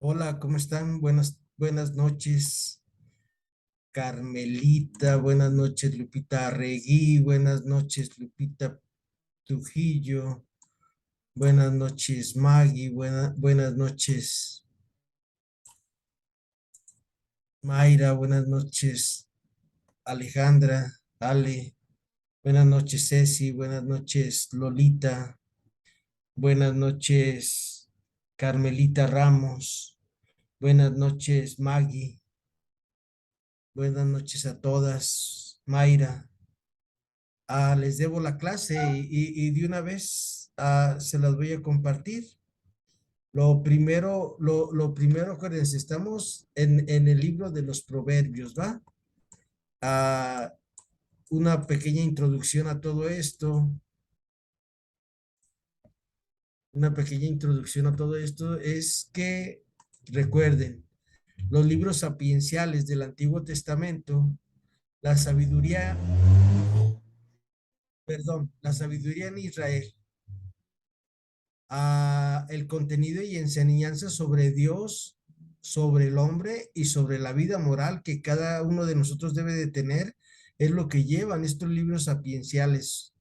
Hola, ¿cómo están? Buenas noches, Carmelita. Buenas noches, Lupita Arregui. Buenas noches, Lupita Trujillo. Buenas noches, Maggie. Buenas noches, Mayra. Buenas noches, Alejandra, Ale. Buenas noches, Ceci. Buenas noches, Lolita. Buenas noches, Carmelita Ramos. Buenas noches, Maggie. Buenas noches a todas, Mayra. Les debo la clase y de una vez se las voy a compartir. Lo primero, acuérdense, estamos en el libro de los Proverbios, ¿va? Ah, una pequeña introducción a todo esto. Una pequeña introducción a todo esto es que, recuerden, los libros sapienciales del Antiguo Testamento, la sabiduría, la sabiduría en Israel, el contenido y enseñanza sobre Dios, sobre el hombre y sobre la vida moral que cada uno de nosotros debe de tener, es lo que llevan estos libros sapienciales,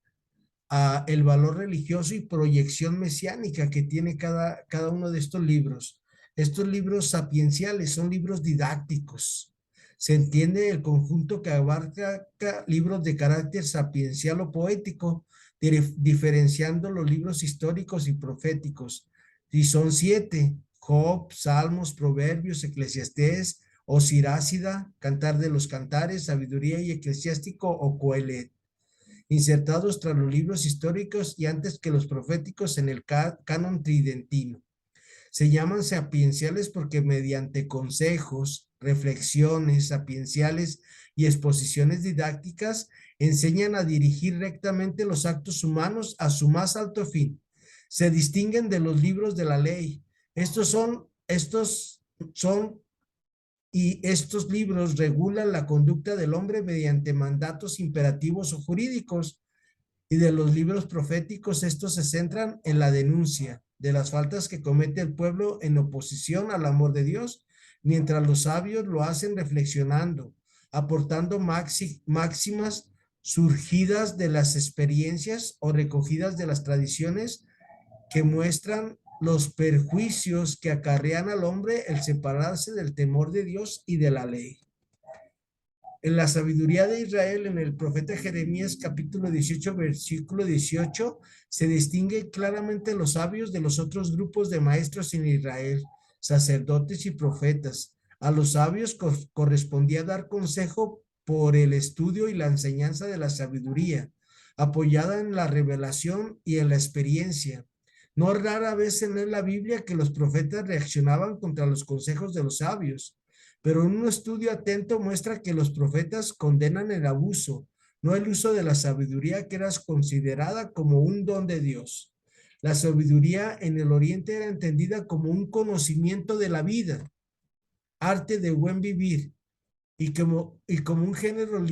a el valor religioso y proyección mesiánica que tiene cada uno de estos libros. Estos libros sapienciales son libros didácticos. Se entiende el conjunto que abarca libros de carácter sapiencial o poético, diferenciando los libros históricos y proféticos. Y son 7: Job, Salmos, Proverbios, Eclesiastés, o Sirácida, Cantar de los Cantares, Sabiduría y Eclesiástico o Coelet, insertados tras los libros históricos y antes que los proféticos en el canon tridentino. Se llaman sapienciales porque mediante consejos, reflexiones sapienciales y exposiciones didácticas enseñan a dirigir rectamente los actos humanos a su más alto fin. Se distinguen de los libros de la ley. Estos libros regulan la conducta del hombre mediante mandatos imperativos o jurídicos, y de los libros proféticos, estos se centran en la denuncia de las faltas que comete el pueblo en oposición al amor de Dios, mientras los sabios lo hacen reflexionando, aportando máximas surgidas de las experiencias o recogidas de las tradiciones que muestran los perjuicios que acarrean al hombre el separarse del temor de Dios y de la ley. En la sabiduría de Israel, en el profeta Jeremías capítulo 18, versículo 18, se distingue claramente los sabios de los otros grupos de maestros en Israel, sacerdotes y profetas. A los sabios correspondía dar consejo por el estudio y la enseñanza de la sabiduría, apoyada en la revelación y en la experiencia. No rara vez se lee en la Biblia que los profetas reaccionaban contra los consejos de los sabios, pero un estudio atento muestra que los profetas condenan el abuso, no el uso de la sabiduría que era considerada como un don de Dios. La sabiduría en el Oriente era entendida como un conocimiento de la vida, arte de buen vivir, y como un género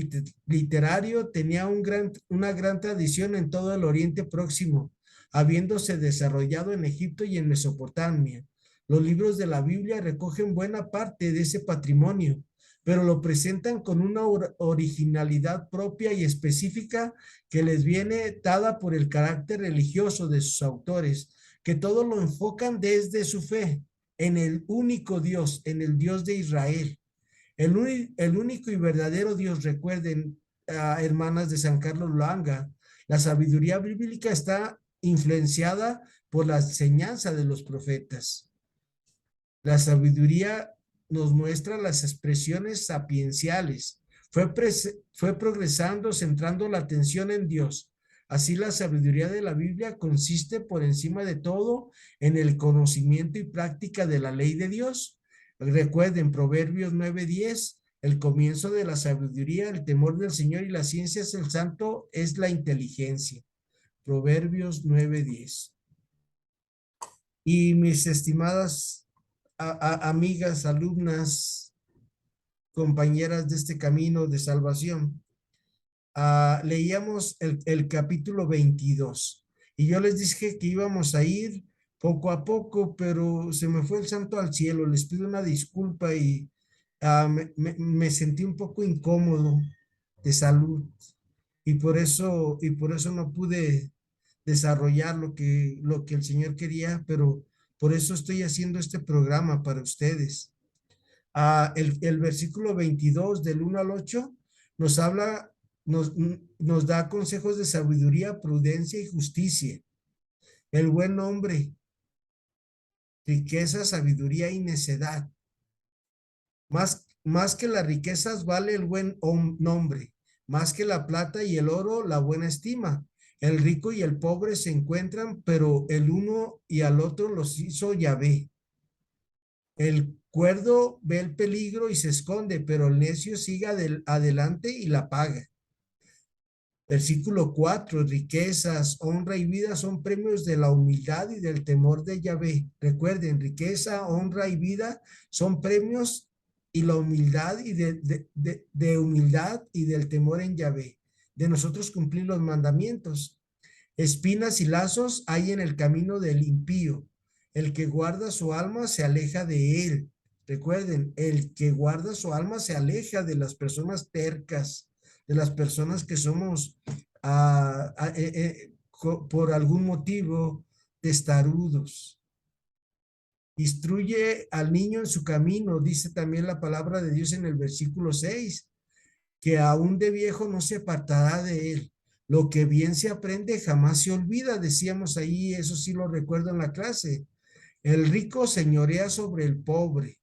literario tenía una gran tradición en todo el Oriente Próximo, habiéndose desarrollado en Egipto y en Mesopotamia. Los libros de la Biblia recogen buena parte de ese patrimonio, pero lo presentan con una originalidad propia y específica que les viene dada por el carácter religioso de sus autores, que todo lo enfocan desde su fe en el único Dios, en el Dios de Israel. El único y verdadero Dios. Recuerden, hermanas de San Carlos Langa, la sabiduría bíblica está influenciada por la enseñanza de los profetas. La sabiduría nos muestra las expresiones sapienciales. Fue progresando, centrando la atención en Dios. Así la sabiduría de la Biblia consiste por encima de todo en el conocimiento y práctica de la ley de Dios. Recuerden, Proverbios 9:10, el comienzo de la sabiduría, el temor del Señor, y la ciencia es el santo, es la inteligencia. Proverbios 9:10. Y mis estimadas amigas, alumnas, compañeras de este camino de salvación, leíamos el capítulo 22 y yo les dije que íbamos a ir poco a poco, pero se me fue el santo al cielo. Les pido una disculpa y me sentí un poco incómodo de salud y por eso no pude desarrollar lo que el Señor quería, pero por eso estoy haciendo este programa para ustedes. El versículo 22 del 1 al 8 nos habla, nos da consejos de sabiduría, prudencia y justicia. El buen nombre, riqueza, sabiduría y necedad. Más que las riquezas vale el buen nombre, más que la plata y el oro, la buena estima. El rico y el pobre se encuentran, pero el uno y al otro los hizo Yahvé. El cuerdo ve el peligro y se esconde, pero el necio sigue adelante y la paga. Versículo 4: riquezas, honra y vida son premios de la humildad y del temor de Yahvé. Recuerden, riqueza, honra y vida son premios y la humildad y de humildad y del temor en Yahvé. De nosotros cumplir los mandamientos. Espinas y lazos hay en el camino del impío. El que guarda su alma se aleja de él. Recuerden, el que guarda su alma se aleja de las personas tercas, de las personas que somos por algún motivo testarudos. Instruye al niño en su camino, dice también la palabra de Dios en el versículo 6, que aún de viejo no se apartará de él. Lo que bien se aprende jamás se olvida, decíamos ahí, eso sí lo recuerdo en la clase. El rico señorea sobre el pobre.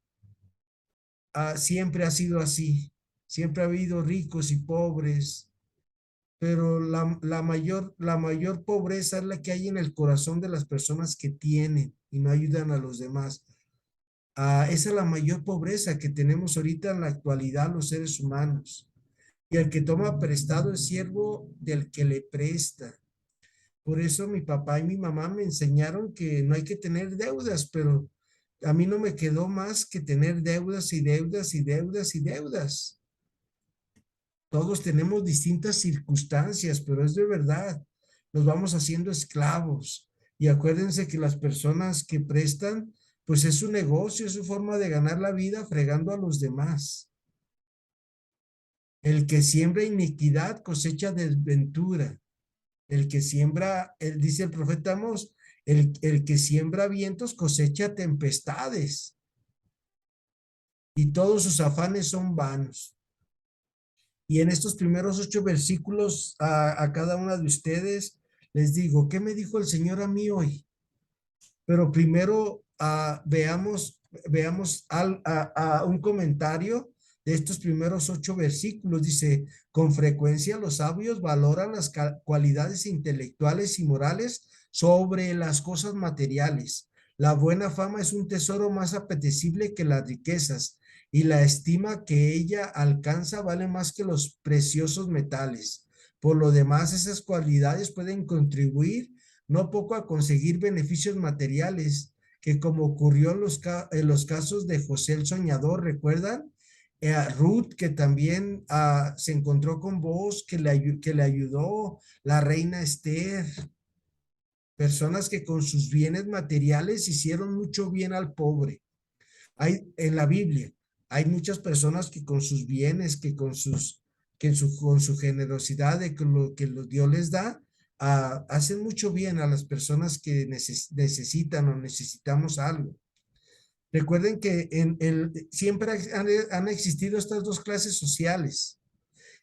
Siempre ha sido así. Siempre ha habido ricos y pobres, pero la mayor pobreza es la que hay en el corazón de las personas que tienen y no ayudan a los demás. Esa es la mayor pobreza que tenemos ahorita en la actualidad los seres humanos. Y el que toma prestado es siervo del que le presta. Por eso mi papá y mi mamá me enseñaron que no hay que tener deudas, pero a mí no me quedó más que tener deudas y deudas y deudas y deudas. Todos tenemos distintas circunstancias, pero es de verdad. Nos vamos haciendo esclavos. Y acuérdense que las personas que prestan, pues es su negocio, es su forma de ganar la vida fregando a los demás. El que siembra iniquidad cosecha desventura. El que siembra, dice el profeta Amós, el que siembra vientos cosecha tempestades y todos sus afanes son vanos. Y en estos primeros 8 versículos a cada una de ustedes les digo, ¿qué me dijo el Señor a mí hoy? Pero primero veamos un comentario de estos primeros 8 versículos. Dice, con frecuencia los sabios valoran las cualidades intelectuales y morales sobre las cosas materiales. La buena fama es un tesoro más apetecible que las riquezas y la estima que ella alcanza vale más que los preciosos metales. Por lo demás, esas cualidades pueden contribuir no poco a conseguir beneficios materiales, que como ocurrió en los casos de José el Soñador, ¿recuerdan? Ruth, que también se encontró con vos, que le ayudó, la reina Esther, personas que con sus bienes materiales hicieron mucho bien al pobre. Hay en la Biblia, hay muchas personas que con sus bienes, con su generosidad de lo que Dios les da, hacen mucho bien a las personas que necesitan o necesitamos algo. Recuerden que siempre han existido estas dos clases sociales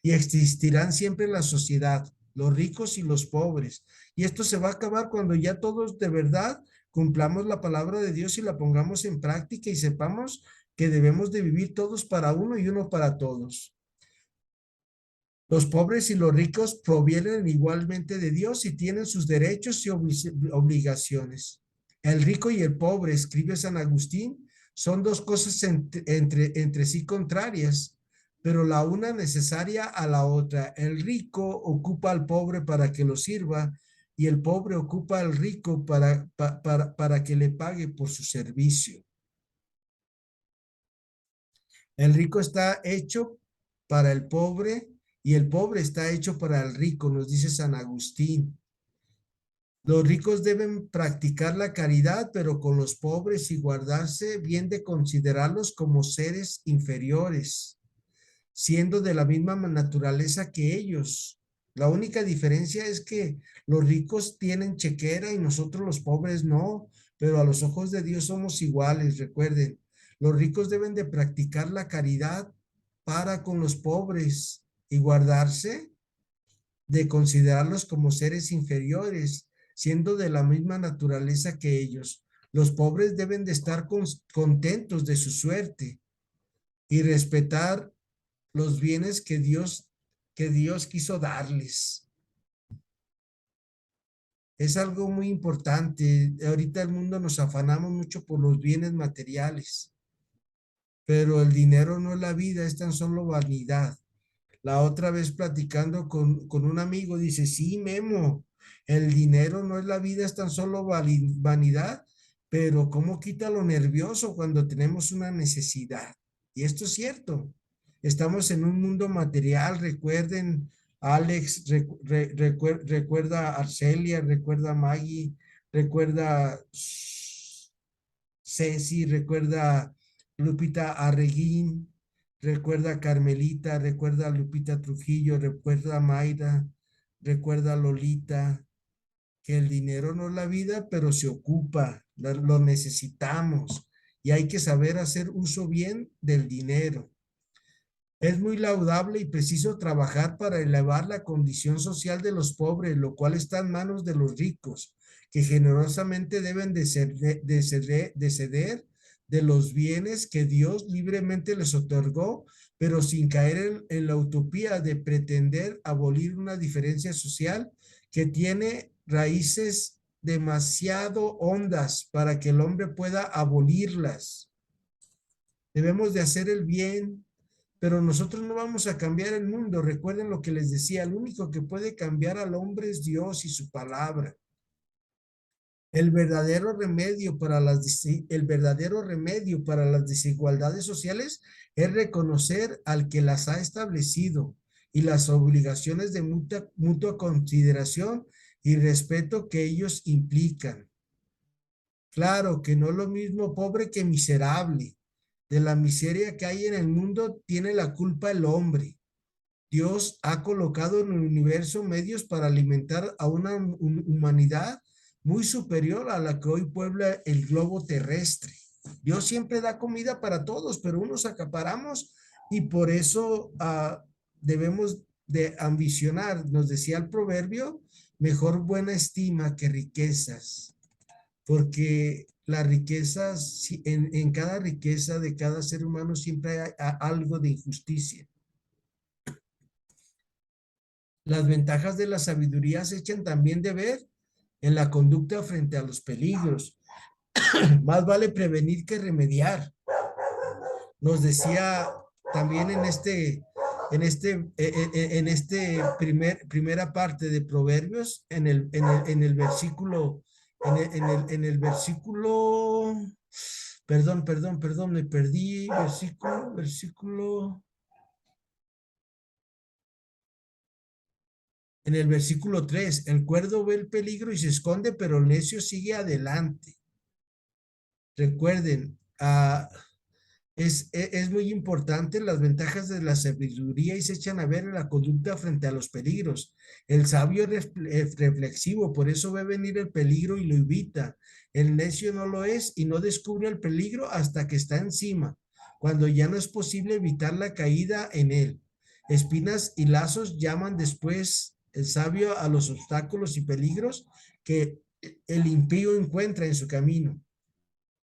y existirán siempre en la sociedad, los ricos y los pobres. Y esto se va a acabar cuando ya todos de verdad cumplamos la palabra de Dios y la pongamos en práctica y sepamos que debemos de vivir todos para uno y uno para todos. Los pobres y los ricos provienen igualmente de Dios y tienen sus derechos y obligaciones. El rico y el pobre, escribe San Agustín, son dos cosas entre sí contrarias, pero la una necesaria a la otra. El rico ocupa al pobre para que lo sirva y el pobre ocupa al rico para que le pague por su servicio. El rico está hecho para el pobre y el pobre está hecho para el rico, nos dice San Agustín. Los ricos deben practicar la caridad, pero con los pobres y guardarse bien de considerarlos como seres inferiores, siendo de la misma naturaleza que ellos. La única diferencia es que los ricos tienen chequera y nosotros los pobres no, pero a los ojos de Dios somos iguales, recuerden. Los ricos deben de practicar la caridad para con los pobres y guardarse de considerarlos como seres inferiores, siendo de la misma naturaleza que ellos. Los pobres deben de estar contentos de su suerte y respetar los bienes que Dios quiso darles. Es algo muy importante. Ahorita el mundo nos afanamos mucho por los bienes materiales, pero el dinero no es la vida, es tan solo vanidad. La otra vez platicando con un amigo, dice, sí, Memo, el dinero no es la vida, es tan solo vanidad, pero ¿cómo quita lo nervioso cuando tenemos una necesidad? Y esto es cierto. Estamos en un mundo material, recuerden, Alex, recuerda a Arcelia, recuerda a Maggie, recuerda Ceci, recuerda Lupita Arreguín, recuerda a Carmelita, recuerda a Lupita Trujillo, recuerda a Mayra, recuerda a Lolita, que el dinero no es la vida, pero se ocupa, lo necesitamos y hay que saber hacer uso bien del dinero. Es muy laudable y preciso trabajar para elevar la condición social de los pobres, lo cual está en manos de los ricos, que generosamente deben de ceder de los bienes que Dios libremente les otorgó, pero sin caer en la utopía de pretender abolir una diferencia social que tiene raíces demasiado hondas para que el hombre pueda abolirlas. Debemos de hacer el bien, pero nosotros no vamos a cambiar el mundo. Recuerden lo que les decía, el único que puede cambiar al hombre es Dios y su palabra. El verdadero remedio para las desigualdades sociales es reconocer al que las ha establecido y las obligaciones de mutua consideración y respeto que ellos implican. Claro que no es lo mismo pobre que miserable. De la miseria que hay en el mundo tiene la culpa el hombre. Dios ha colocado en el universo medios para alimentar a una humanidad muy superior a la que hoy puebla el globo terrestre. Dios siempre da comida para todos, pero unos acaparamos y por eso debemos de ambicionar. Nos decía el proverbio, mejor buena estima que riquezas, porque las riquezas, en cada riqueza de cada ser humano siempre hay algo de injusticia. Las ventajas de la sabiduría se echan también de ver en la conducta frente a los peligros. Más vale prevenir que remediar. Nos decía también primera parte de Proverbios, en el versículo, en el versículo, perdón, me perdí, versículo. En el versículo 3, el cuerdo ve el peligro y se esconde, pero el necio sigue adelante. Recuerden, es muy importante las ventajas de la sabiduría y se echan a ver en la conducta frente a los peligros. El sabio es reflexivo, por eso ve venir el peligro y lo evita. El necio no lo es y no descubre el peligro hasta que está encima, cuando ya no es posible evitar la caída en él. Espinas y lazos llaman después el sabio a los obstáculos y peligros que el impío encuentra en su camino.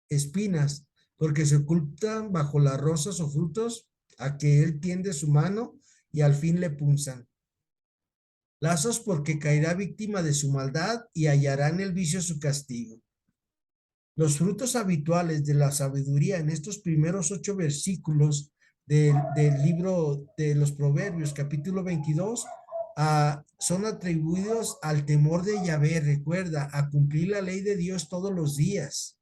Espinas, porque se ocultan bajo las rosas o frutos a que él tiende su mano y al fin le punzan. Lazos, porque caerá víctima de su maldad y hallará en el vicio su castigo. Los frutos habituales de la sabiduría en estos primeros 8 versículos del libro de los Proverbios, capítulo 22, son atribuidos al temor de Yahvé, recuerda, a cumplir la ley de Dios todos los días.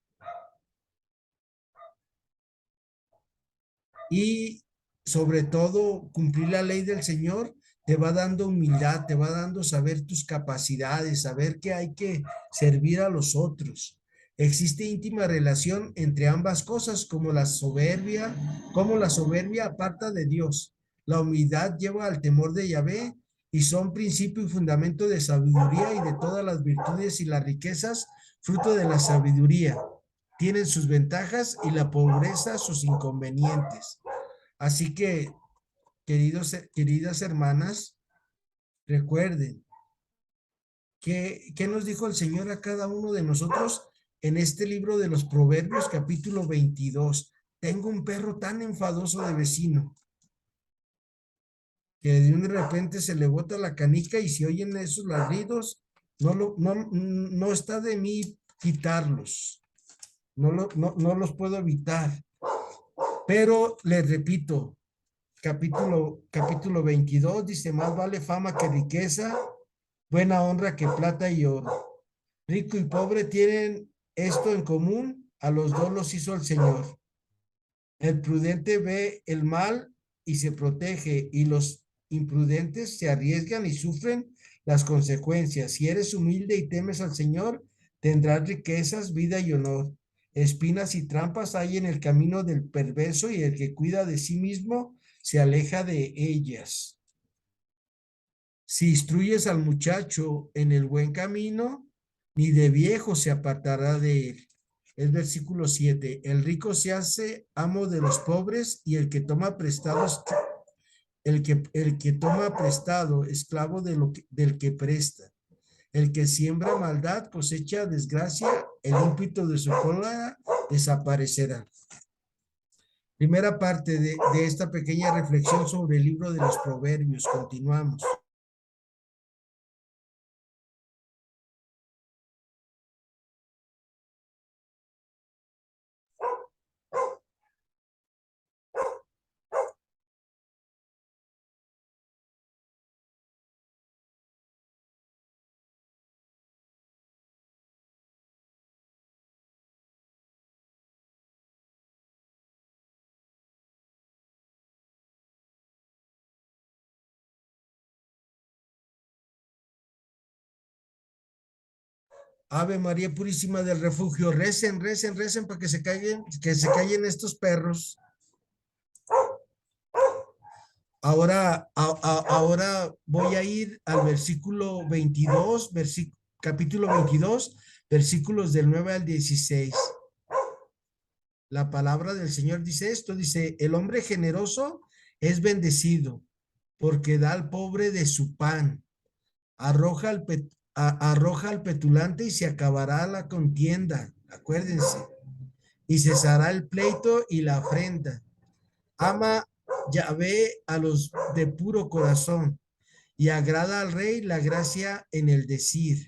Y sobre todo cumplir la ley del Señor te va dando humildad, te va dando saber tus capacidades, saber que hay que servir a los otros. Existe íntima relación entre ambas cosas, como la soberbia aparta de Dios. La humildad lleva al temor de Yahvé y son principio y fundamento de sabiduría y de todas las virtudes y las riquezas, fruto de la sabiduría. Tienen sus ventajas y la pobreza sus inconvenientes. Así que, queridas hermanas, recuerden que nos dijo el Señor a cada uno de nosotros en este libro de los Proverbios, capítulo 22. Tengo un perro tan enfadoso de vecino que de repente se le bota la canica y si oyen esos ladridos, no está de mí quitarlos. No los puedo evitar. Pero les repito, capítulo 22 dice, más vale fama que riqueza, buena honra que plata y oro. Rico y pobre tienen esto en común, a los dos los hizo el Señor. El prudente ve el mal y se protege, y los imprudentes se arriesgan y sufren las consecuencias. Si eres humilde y temes al Señor, tendrás riquezas, vida y honor. Espinas y trampas hay en el camino del perverso, y el que cuida de sí mismo se aleja de ellas. Si instruyes al muchacho en el buen camino, ni de viejo se apartará de él. El versículo 7. El rico se hace amo de los pobres, y el que toma prestado, el que toma prestado, esclavo del que presta. El que siembra maldad cosecha desgracia, el ímpetu de su cólera desaparecerá. Primera parte de esta pequeña reflexión sobre el libro de los Proverbios. Continuamos. Ave María Purísima del Refugio, recen, recen, recen para que se callen estos perros. Ahora voy a ir al versículo 22, capítulo 22, versículos del 9 al 16. La palabra del Señor dice esto, dice, el hombre generoso es bendecido porque da al pobre de su pan, arroja al petulante y se acabará la contienda, acuérdense, y cesará el pleito y la afrenta. Ama Yahvé a los de puro corazón y agrada al rey la gracia en el decir.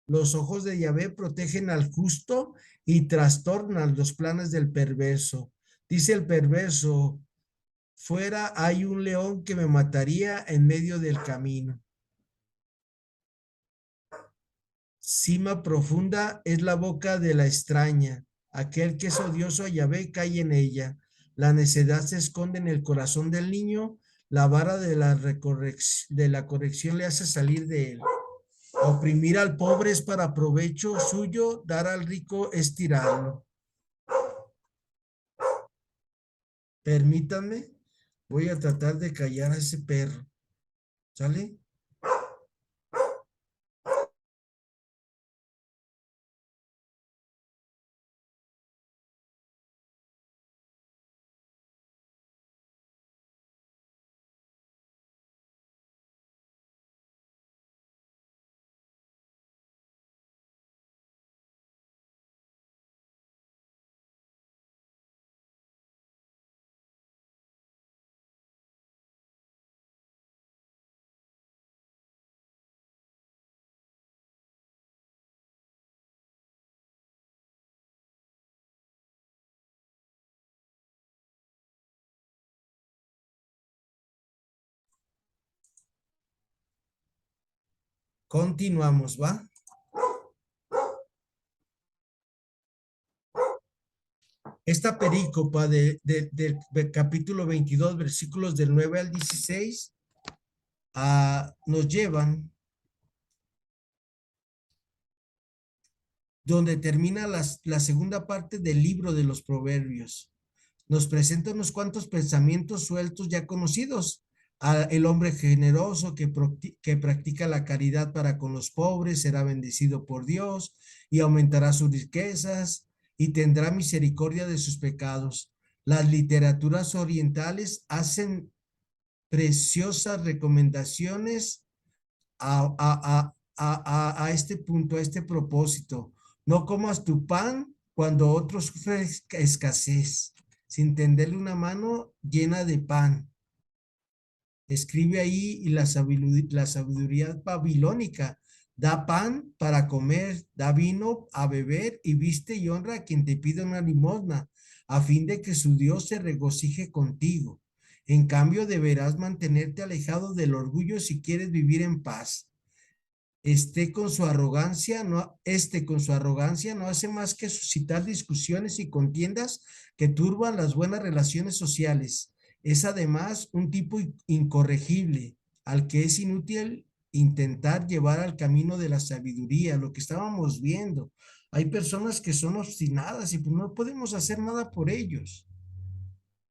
Los ojos de Yahvé protegen al justo y trastornan los planes del perverso. Dice el perverso, fuera hay un león que me mataría en medio del camino. Cima profunda es la boca de la extraña. Aquel que es odioso a Yahvé cae en ella. La necedad se esconde en el corazón del niño. La vara de la corrección le hace salir de él. Oprimir al pobre es para provecho suyo, dar al rico es tirarlo. Permítanme, voy a tratar de callar a ese perro. ¿Sale? Continuamos, ¿va? Esta perícopa del capítulo 22, versículos del 9 al 16, nos llevan donde termina la segunda parte del libro de los Proverbios. Nos presenta unos cuantos pensamientos sueltos ya conocidos. El hombre generoso que practica la caridad para con los pobres será bendecido por Dios y aumentará sus riquezas y tendrá misericordia de sus pecados. Las literaturas orientales hacen preciosas recomendaciones a este punto, a este propósito. No comas tu pan cuando otro sufre escasez, sin tenderle una mano llena de pan. Escribe ahí y la sabiduría babilónica. Da pan para comer, da vino a beber y viste y honra a quien te pida una limosna, a fin de que su Dios se regocije contigo. En cambio, deberás mantenerte alejado del orgullo si quieres vivir en paz. Con su arrogancia no hace más que suscitar discusiones y contiendas que turban las buenas relaciones sociales. Es además un tipo incorregible al que es inútil intentar llevar al camino de la sabiduría, lo que estábamos viendo. Hay personas que son obstinadas y pues no podemos hacer nada por ellos.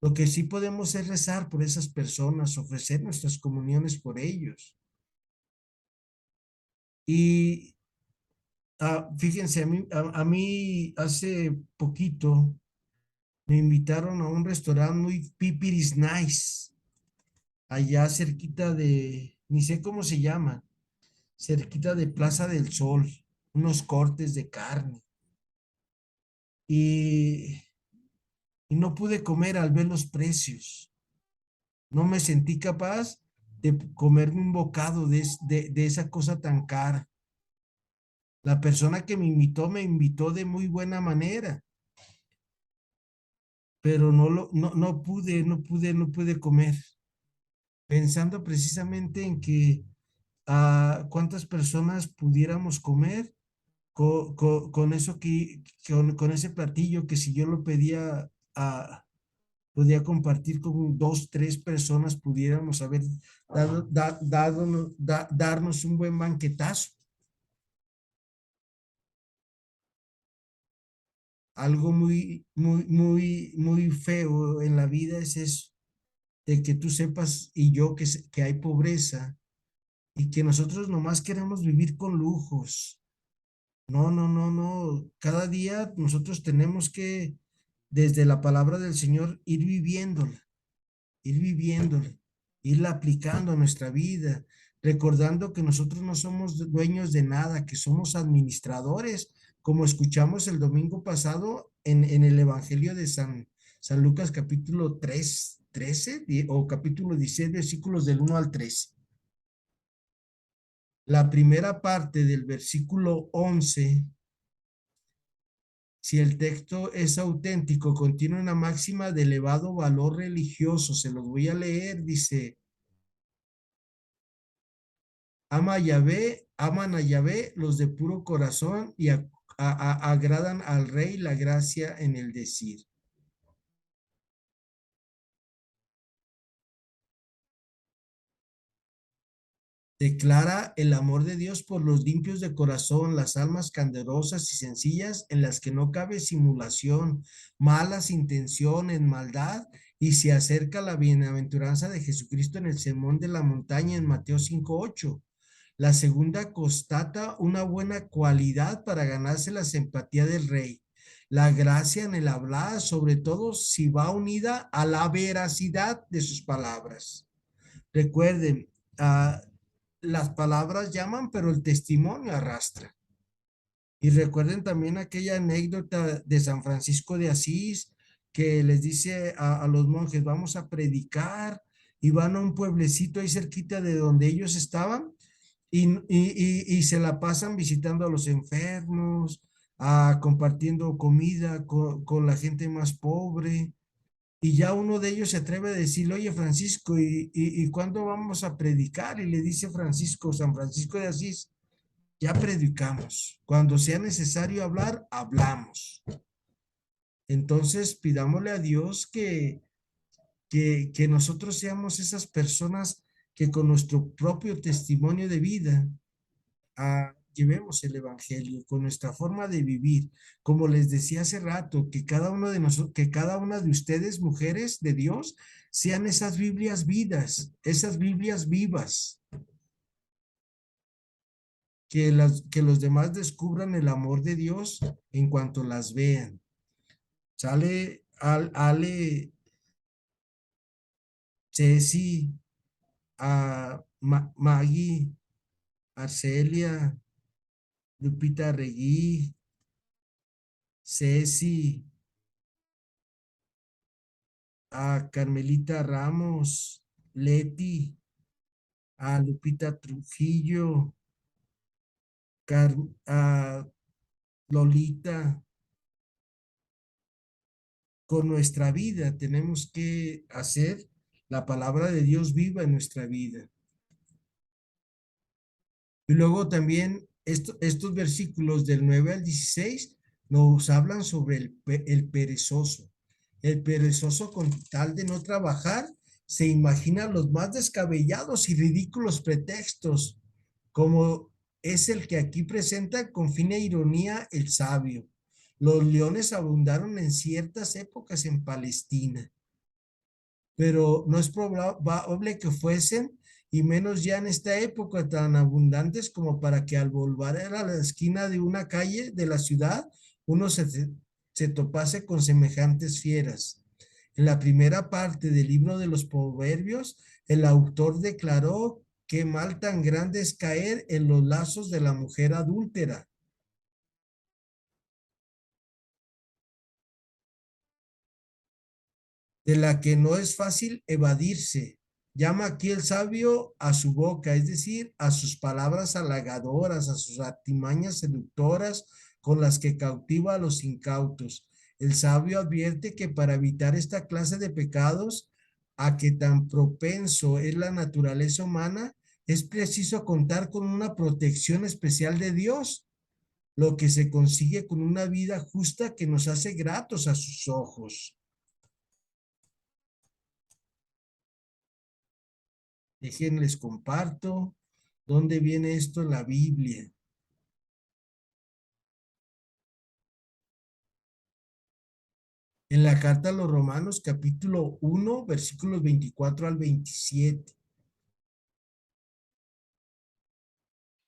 Lo que sí podemos es rezar por esas personas, ofrecer nuestras comuniones por ellos. Y fíjense, a mí hace poquito me invitaron a un restaurante muy pipiris nice, allá cerquita de, ni sé cómo se llama, cerquita de Plaza del Sol, unos cortes de carne. Y, y no pude comer al ver los precios. No me sentí capaz de comerme un bocado de esa cosa tan cara. La persona que me invitó de muy buena manera, pero no pude comer, pensando precisamente en que cuántas personas pudiéramos comer con eso con ese platillo que si yo lo pedía, podía compartir con dos, tres personas, pudiéramos haber darnos un buen banquetazo. Algo muy feo en la vida es eso, de que tú sepas y yo que hay pobreza y que nosotros nomás queremos vivir con lujos. No. Cada día nosotros tenemos que, desde la palabra del Señor, ir viviéndola, irla aplicando a nuestra vida, recordando que nosotros no somos dueños de nada, que somos administradores, como escuchamos el domingo pasado en el Evangelio de San Lucas capítulo 13 o capítulo 16, versículos del 1 al 13. La primera parte del versículo 11, si el texto es auténtico, contiene una máxima de elevado valor religioso. Se los voy a leer, dice: aman a Yahvé los de puro corazón y agradan al rey la gracia en el decir. Declara el amor de Dios por los limpios de corazón, las almas candelosas y sencillas en las que no cabe simulación, malas intenciones, maldad, y se acerca la bienaventuranza de Jesucristo en el sermón de la montaña en Mateo 5:8. La segunda constata una buena cualidad para ganarse la simpatía del rey. La gracia en el hablar, sobre todo si va unida a la veracidad de sus palabras. Recuerden, las palabras llaman, pero el testimonio arrastra. Y recuerden también aquella anécdota de San Francisco de Asís, que les dice a los monjes: vamos a predicar, y van a un pueblecito ahí cerquita de donde ellos estaban, y se la pasan visitando a los enfermos, compartiendo comida con la gente más pobre. Y ya uno de ellos se atreve a decirle: oye, Francisco, ¿y cuándo vamos a predicar? Y le dice San Francisco de Asís: ya predicamos. Cuando sea necesario hablar, hablamos. Entonces, pidámosle a Dios que nosotros seamos esas personas que con nuestro propio testimonio de vida llevemos el evangelio, con nuestra forma de vivir. Como les decía hace rato, que cada uno de nosotros, que cada una de ustedes, mujeres de Dios, sean esas Biblias vidas, esas Biblias vivas, que los demás descubran el amor de Dios en cuanto las vean. Sale Ale, Ceci, Maggie, Arcelia, Lupita Regui, Ceci, a Carmelita Ramos, Leti, a Lupita Trujillo, a Lolita. Con nuestra vida tenemos que hacer la palabra de Dios viva en nuestra vida. Y luego también estos versículos del 9 al 16 nos hablan sobre el perezoso. El perezoso, con tal de no trabajar, se imagina los más descabellados y ridículos pretextos, como es el que aquí presenta con fina ironía el sabio. Los leones abundaron en ciertas épocas en Palestina, pero no es probable que fuesen, y menos ya en esta época, tan abundantes como para que al volver a la esquina de una calle de la ciudad, uno se topase con semejantes fieras. En la primera parte del libro de los Proverbios, el autor declaró: qué mal tan grande es caer en los lazos de la mujer adúltera, de la que no es fácil evadirse. Llama aquí el sabio a su boca, es decir, a sus palabras halagadoras, a sus artimañas seductoras con las que cautiva a los incautos. El sabio advierte que para evitar esta clase de pecados, a que tan propenso es la naturaleza humana, es preciso contar con una protección especial de Dios, lo que se consigue con una vida justa que nos hace gratos a sus ojos. Déjenles comparto dónde viene esto en la Biblia. En la carta a los Romanos, capítulo 1, versículos 24 al 27.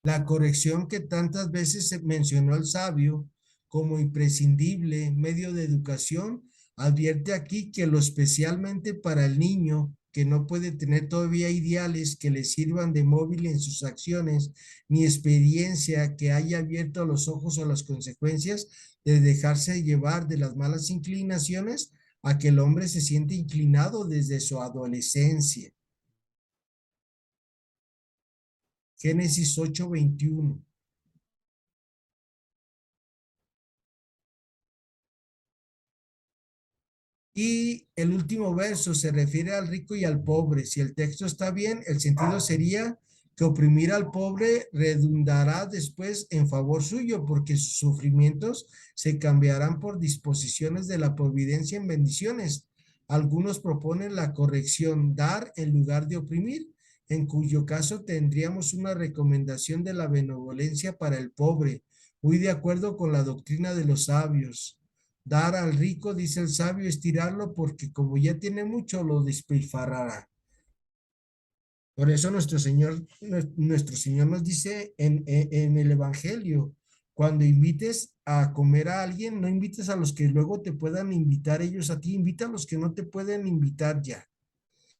La corrección que tantas veces se mencionó el sabio como imprescindible medio de educación, advierte aquí que lo especialmente para el niño, que no puede tener todavía ideales que le sirvan de móvil en sus acciones, ni experiencia que haya abierto los ojos a las consecuencias de dejarse llevar de las malas inclinaciones, a que el hombre se siente inclinado desde su adolescencia. Génesis 8:21. Y el último verso se refiere al rico y al pobre. Si el texto está bien, el sentido sería que oprimir al pobre redundará después en favor suyo, porque sus sufrimientos se cambiarán por disposiciones de la providencia en bendiciones. Algunos proponen la corrección, dar en lugar de oprimir, en cuyo caso tendríamos una recomendación de la benevolencia para el pobre, muy de acuerdo con la doctrina de los sabios. Dar al rico, dice el sabio, es tirarlo, porque como ya tiene mucho, lo despilfarrará. Por eso nuestro Señor nos dice en el Evangelio: cuando invites a comer a alguien, no invites a los que luego te puedan invitar ellos a ti, invita a los que no te pueden invitar ya.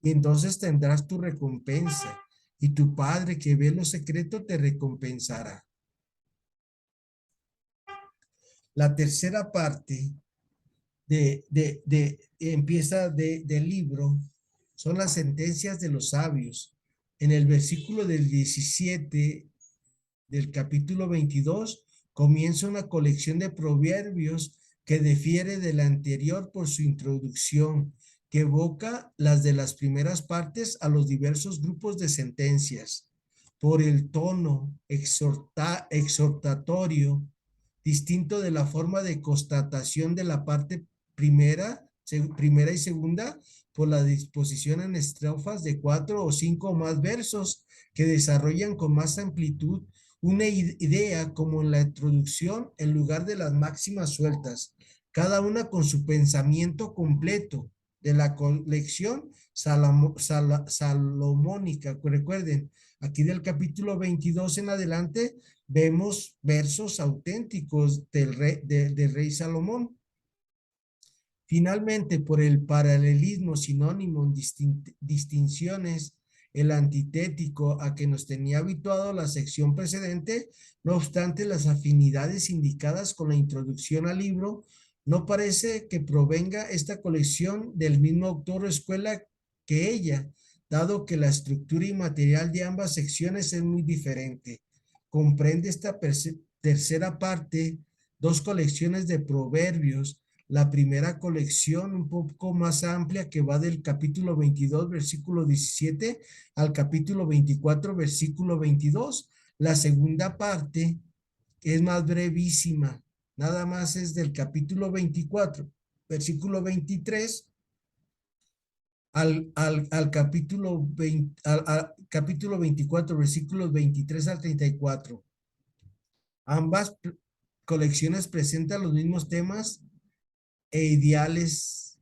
Y entonces tendrás tu recompensa, y tu Padre que ve lo secreto te recompensará. La tercera parte empieza del libro, son las sentencias de los sabios. En el versículo del 17 del capítulo 22 comienza una colección de proverbios que difiere de la anterior por su introducción, que evoca las de las primeras partes a los diversos grupos de sentencias, por el tono exhortatorio, distinto de la forma de constatación de la parte primera, primera y segunda, por la disposición en estrofas de 4 o 5 o más versos que desarrollan con más amplitud una idea como en la introducción en lugar de las máximas sueltas, cada una con su pensamiento completo de la colección salomónica. Recuerden, aquí del capítulo 22 en adelante vemos versos auténticos del rey Salomón. Finalmente, por el paralelismo sinónimo en distinciones, el antitético a que nos tenía habituado la sección precedente, no obstante las afinidades indicadas con la introducción al libro, no parece que provenga esta colección del mismo autor o escuela que ella, dado que la estructura y material de ambas secciones es muy diferente. Comprende esta tercera parte, dos colecciones de proverbios, la primera colección un poco más amplia que va del capítulo 22, versículo 17 al capítulo 24, versículo 22. La segunda parte es más brevísima, nada más es del capítulo 24, versículo 23 al capítulo 20, al capítulo 24, versículos 23 al 34. Ambas colecciones presentan los mismos temas e ideales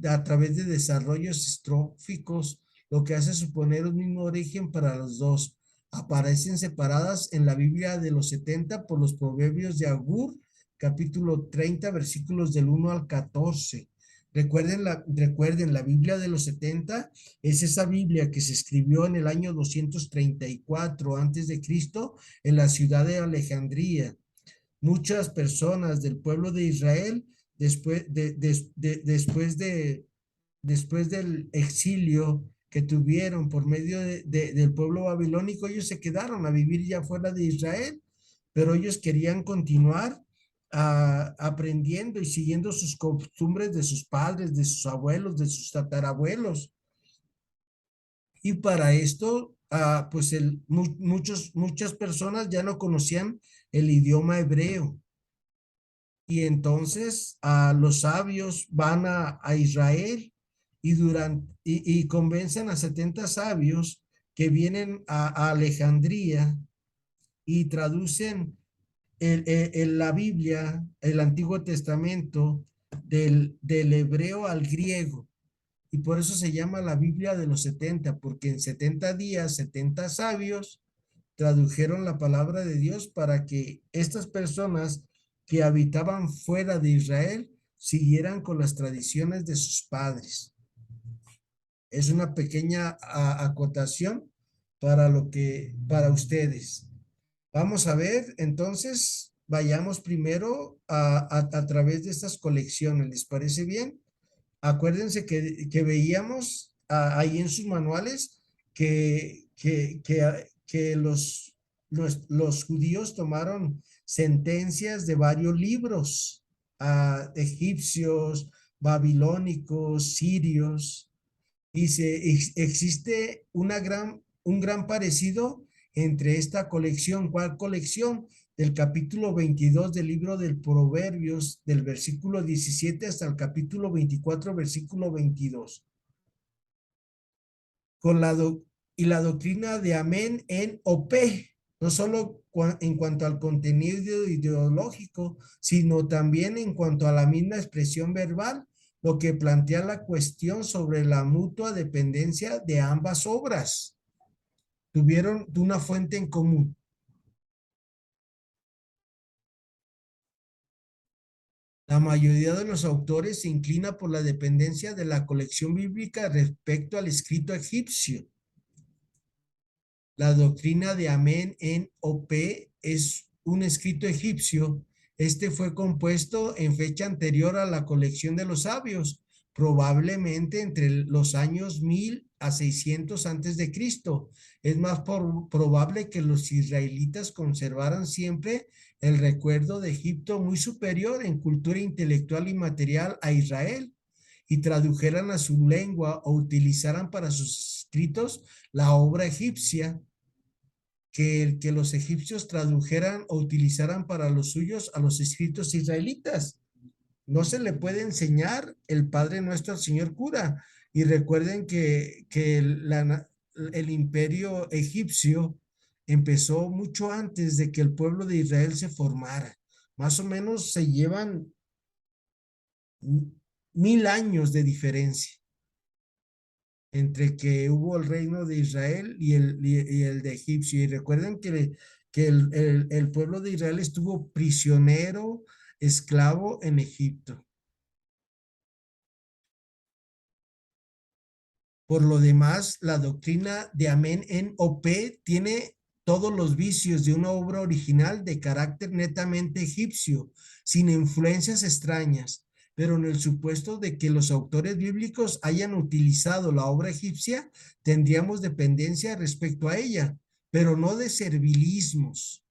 a través de desarrollos estróficos, lo que hace suponer un mismo origen para los dos. Aparecen separadas en la Biblia de los 70 por los proverbios de Agur, capítulo 30, versículos del 1 al 14. Recuerden, la Biblia de los 70 es esa Biblia que se escribió en el año 234 antes de Cristo en la ciudad de Alejandría. Muchas personas del pueblo de Israel, después del exilio que tuvieron por medio del pueblo babilónico, ellos se quedaron a vivir ya fuera de Israel, pero ellos querían continuar aprendiendo y siguiendo sus costumbres de sus padres, de sus abuelos, de sus tatarabuelos. Y para esto, pues muchas personas ya no conocían el idioma hebreo. Y entonces los sabios van a Israel y convencen a 70 sabios que vienen a Alejandría y traducen la Biblia, el Antiguo Testamento, del hebreo al griego. Y por eso se llama la Biblia de los 70, porque en 70 días, 70 sabios tradujeron la palabra de Dios para que estas personas que habitaban fuera de Israel siguieran con las tradiciones de sus padres. Es una pequeña acotación para ustedes. Vamos a ver, entonces, vayamos primero a través de estas colecciones. ¿Les parece bien? Acuérdense que veíamos ahí en sus manuales que los judíos tomaron sentencias de varios libros, egipcios, babilónicos, sirios, y existe un gran parecido entre esta colección. ¿Cuál colección? Del capítulo 22 del libro del Proverbios, del versículo 17 hasta el capítulo 24, versículo 22. Y la doctrina de Amén en OP, no solo en cuanto al contenido ideológico, sino también en cuanto a la misma expresión verbal, lo que plantea la cuestión sobre la mutua dependencia de ambas obras. Tuvieron una fuente en común. La mayoría de los autores se inclina por la dependencia de la colección bíblica respecto al escrito egipcio. La doctrina de Amén en OP es un escrito egipcio. Este fue compuesto en fecha anterior a la colección de los sabios, probablemente entre los años 1000 a 600 antes de Cristo. Es más probable que los israelitas conservaran siempre el recuerdo de Egipto muy superior en cultura intelectual y material a Israel y tradujeran a su lengua o utilizaran para sus escritos la obra egipcia que los egipcios tradujeran o utilizaran para los suyos a los escritos israelitas. No se le puede enseñar el Padre Nuestro al señor cura. Y recuerden que el imperio egipcio empezó mucho antes de que el pueblo de Israel se formara. Más o menos se llevan 1000 años de diferencia entre que hubo el reino de Israel y el de Egipcio. Y recuerden que el pueblo de Israel estuvo prisionero, esclavo en Egipto. Por lo demás, la doctrina de Amen en OP tiene todos los vicios de una obra original de carácter netamente egipcio, sin influencias extrañas, pero en el supuesto de que los autores bíblicos hayan utilizado la obra egipcia, tendríamos dependencia respecto a ella, pero no de servilismos,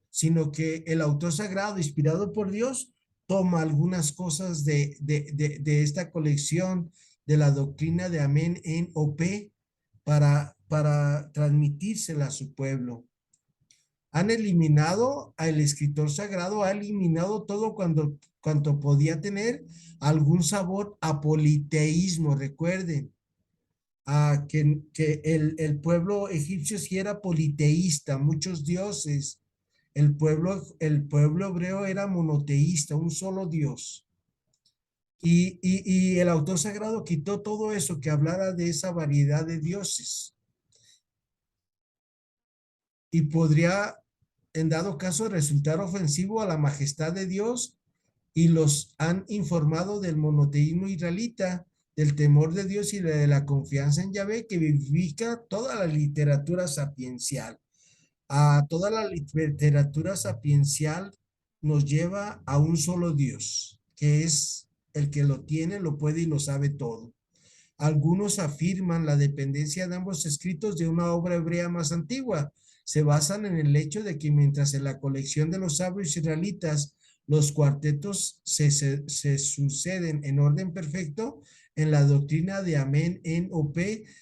sino que el autor sagrado, inspirado por Dios, toma algunas cosas de esta colección de la doctrina de Amén en OP para transmitírsela a su pueblo. Han eliminado, el escritor sagrado ha eliminado todo cuanto podía tener algún sabor a politeísmo. Recuerden que el pueblo egipcio sí era politeísta, muchos dioses. El pueblo hebreo era monoteísta, un solo Dios. Y el autor sagrado quitó todo eso que hablara de esa variedad de dioses. Y podría, en dado caso, resultar ofensivo a la majestad de Dios, y los han informado del monoteísmo israelita, del temor de Dios y de la confianza en Yahvé, que vivifica toda la literatura sapiencial. A toda la literatura sapiencial nos lleva a un solo Dios, que es el que lo tiene, lo puede y lo sabe todo. Algunos afirman la dependencia de ambos escritos de una obra hebrea más antigua. Se basan en el hecho de que mientras en la colección de los sabios israelitas los cuartetos se suceden en orden perfecto, en la doctrina de Amén en OP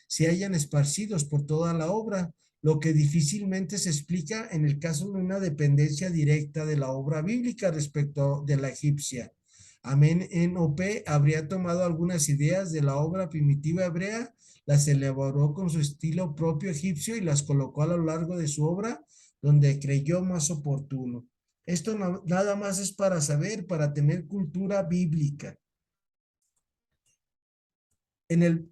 se hallan esparcidos por toda la obra, lo que difícilmente se explica en el caso de una dependencia directa de la obra bíblica respecto de la egipcia. Amén en OP habría tomado algunas ideas de la obra primitiva hebrea, las elaboró con su estilo propio egipcio y las colocó a lo largo de su obra donde creyó más oportuno. Esto nada más es para saber, para tener cultura bíblica. En el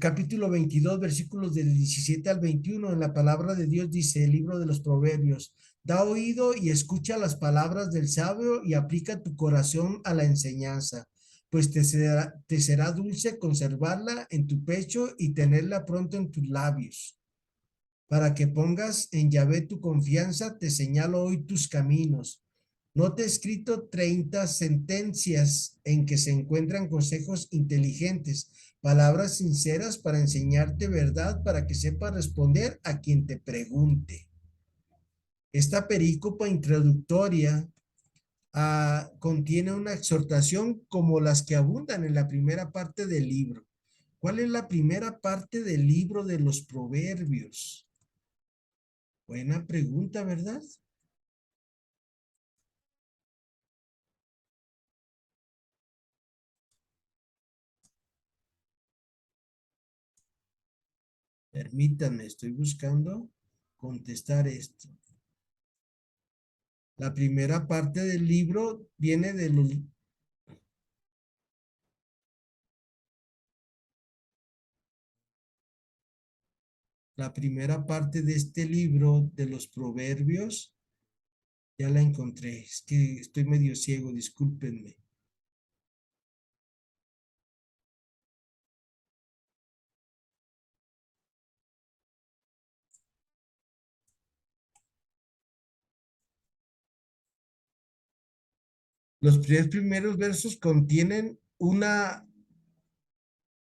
capítulo 22, versículos del 17 al 21, en la palabra de Dios dice el libro de los Proverbios: da oído y escucha las palabras del sabio y aplica tu corazón a la enseñanza, pues te será dulce conservarla en tu pecho y tenerla pronto en tus labios. Para que pongas en Yahvé tu confianza, te señalo hoy tus caminos. No te he escrito 30 sentencias en que se encuentran consejos inteligentes, palabras sinceras para enseñarte verdad, para que sepas responder a quien te pregunte. Esta perícopa introductoria contiene una exhortación como las que abundan en la primera parte del libro. ¿Cuál es la primera parte del libro de los Proverbios? Buena pregunta, ¿verdad? Permítanme, estoy buscando contestar esto. La primera parte del libro viene de la primera parte de este libro de los Proverbios. Ya la encontré. Es que estoy medio ciego, discúlpenme. Los tres primeros versos contienen una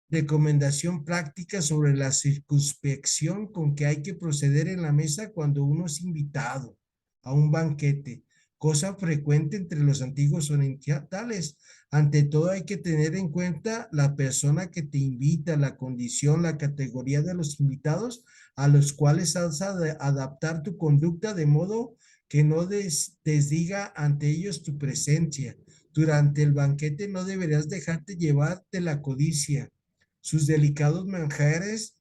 recomendación práctica sobre la circunspección con que hay que proceder en la mesa cuando uno es invitado a un banquete, cosa frecuente entre los antiguos orientales. Ante todo hay que tener en cuenta la persona que te invita, la condición, la categoría de los invitados a los cuales has de adaptar tu conducta de modo que no desdiga ante ellos tu Durante el banquete no deberás dejarte llevar de la codicia. Sus delicados manjares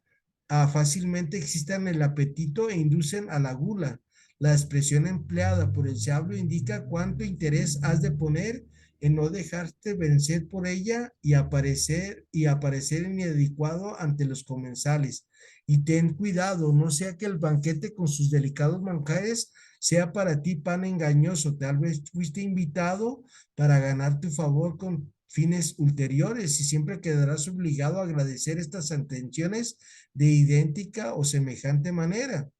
fácilmente excitan el apetito e inducen a la gula. La expresión empleada por el sabio indica cuánto interés has de poner en no dejarte vencer por ella y aparecer inadecuado ante los comensales. Y ten cuidado, no sea que el banquete con sus delicados manjares sea para ti pan engañoso. Tal vez fuiste invitado para ganar tu favor con fines ulteriores y siempre quedarás obligado a agradecer estas atenciones de idéntica o semejante manera.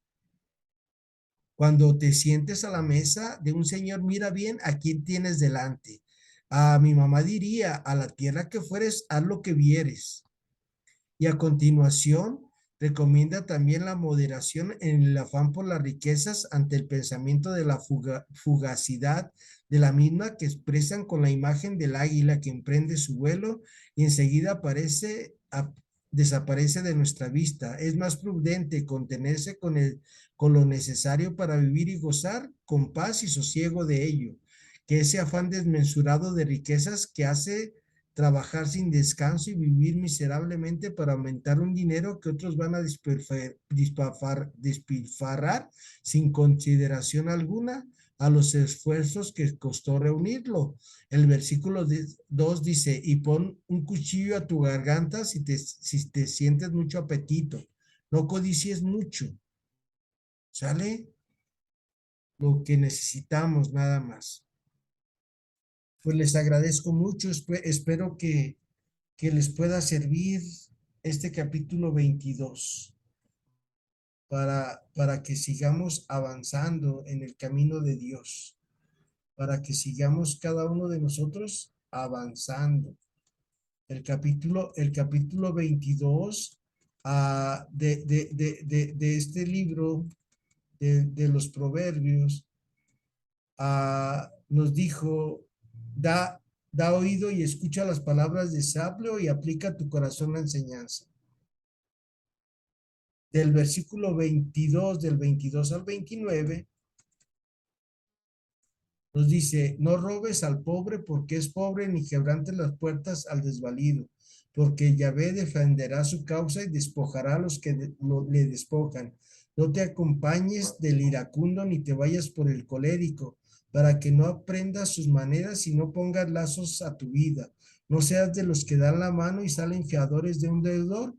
Cuando te sientes a la mesa de un señor, mira bien a quién tienes delante. A mi mamá diría, a la tierra que fueres, haz lo que vieres. Y a continuación, recomienda también la moderación en el afán por las riquezas ante el pensamiento de la fugacidad de la misma que expresan con la imagen del águila que emprende su vuelo y enseguida desaparece de nuestra vista. Es más prudente contenerse con lo necesario para vivir y gozar con paz y sosiego de ello, que ese afán desmesurado de riquezas que hace trabajar sin descanso y vivir miserablemente para aumentar un dinero que otros van a despilfarrar sin consideración alguna a los esfuerzos que costó reunirlo. El versículo 2 dice, y pon un cuchillo a tu garganta si te sientes mucho apetito. No codicies mucho. ¿Sale? Lo que necesitamos nada más. Pues les agradezco mucho. Espero que les pueda servir este capítulo 22 para que sigamos avanzando en el camino de Dios, para que sigamos cada uno de nosotros avanzando. El capítulo 22 de este libro de los Proverbios nos dijo, da oído y escucha las palabras de sabio y aplica a tu corazón la enseñanza. Del versículo 22, del 22 al 29, nos dice, no robes al pobre porque es pobre, ni quebrantes las puertas al desvalido, porque Yahvé defenderá su causa y despojará a los que le despojan. No te acompañes del iracundo ni te vayas por el colérico, para que no aprendas sus maneras y no pongas lazos a tu vida. No seas de los que dan la mano y salen fiadores de un deudor,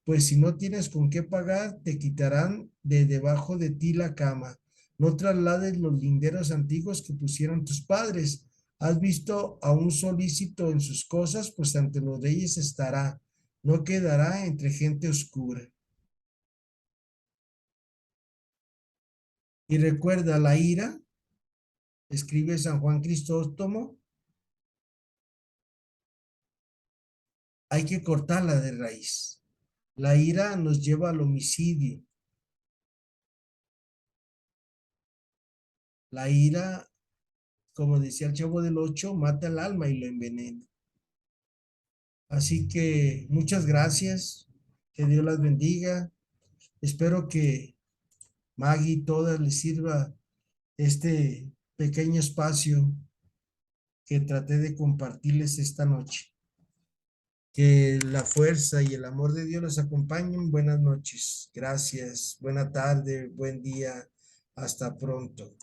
pues si no tienes con qué pagar, te quitarán de debajo de ti la cama. No traslades los linderos antiguos que pusieron tus padres. Has visto a un solícito en sus cosas, pues ante los reyes estará. No quedará entre gente oscura. Y recuerda, la ira, escribe San Juan Crisóstomo, hay que cortarla de raíz. La ira nos lleva al homicidio. La ira, como decía el Chavo del Ocho, mata el alma y lo envenena. Así que muchas gracias. Que Dios las bendiga. Espero que Maggie y todas les sirva este pequeño espacio que traté de compartirles esta noche. Que la fuerza y el amor de Dios los acompañen. Buenas noches. Gracias. Buena tarde. Buen día. Hasta pronto.